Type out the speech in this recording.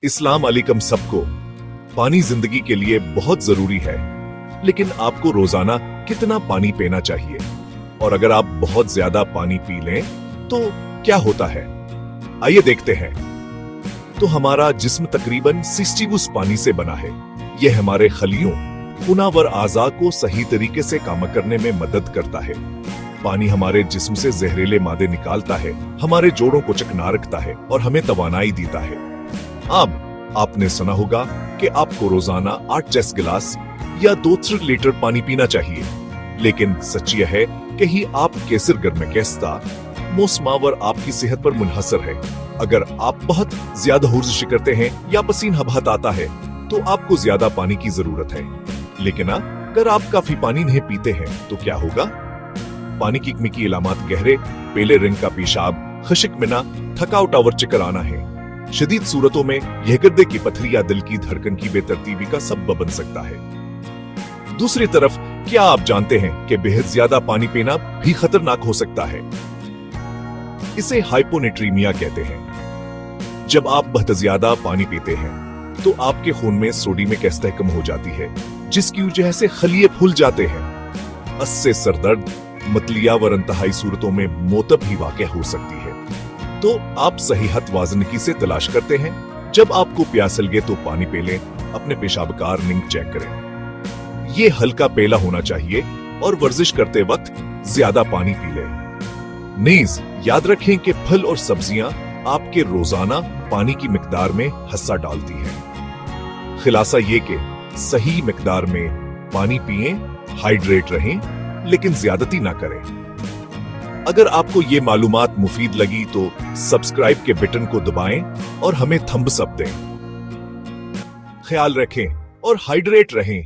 इस्लाम अलैकुम सबको। पानी जिंदगी के लिए बहुत जरूरी है, लेकिन आपको रोजाना कितना पानी पीना चाहिए? और अगर आप बहुत ज्यादा पानी पी लें तो क्या होता है, आइए देखते हैं। तो हमारा जिस्म तकरीबन 60% पानी से बना है। यह हमारे खलियों, खुनावर आज़ा को सही तरीके से काम करने में मदद करता है। पानी हमारे जिस्म से जहरीले मादे निकालता है, हमारे जोड़ों को चिकना रखता है और हमें तवानाई देता है। अब आपने सुना होगा कि आपको रोजाना 8 गिलास या 2 लीटर पानी पीना चाहिए, लेकिन सच यह है कि ही आप कैसर गर में कैसता मौसमावर आपकी सेहत पर मुनहसर है। अगर आप बहुत ज्यादा वर्जिश करते हैं या पसीना बहुत आता है तो आपको ज्यादा पानी की जरूरत है, लेकिन अगर आप काफी पानी नहीं पीते हैं तो क्या होगा? पानी की कमी की इलामत गहरे पीले रंग का पेशाब, खशिक मिना, थकावट और चक्कर आना है। शदीद सूरतों में यह गुर्दे की पथरी या दिल की धड़कन की बेतरतीबी का सबब बन सकता है। दूसरी तरफ, क्या आप जानते हैं कि बेहद ज्यादा पानी पीना भी खतरनाक हो सकता है? इसे हाइपोनेट्रीमिया कहते हैं। जब आप बहुत ज्यादा पानी पीते हैं तो आपके खून में सोडियम की सतह कम हो जाती है, जिसकी वजह से खलिए फूल जाते हैं। इससे सरदर्द, मतलिया व इंतहाई सूरतों में मौत भी वाक़या हो सकती है। तो आप सहीहत वाजनकी से तलाश करते हैं। जब आपको प्यास लगे तो पानी पी लें, अपने पेशाबकार लिंक चेक करें। ये हल्का पेला होना चाहिए और वर्जिश करते वक्त ज्यादा पानी पी लें। नीज याद रखें कि फल और सब्जियां आपके रोजाना पानी की मिकदार में हिस्सा डालती हैं। खुलासा ये कि सही मिकदार में पानी पिएं, हाइड्रेट रहें, लेकिन ज्यादती ना करें। अगर आपको ये मालूमात मुफीद लगी तो सब्सक्राइब के बटन को दबाएं और हमें थम्स अप दें। ख्याल रखें और हाइड्रेट रहें।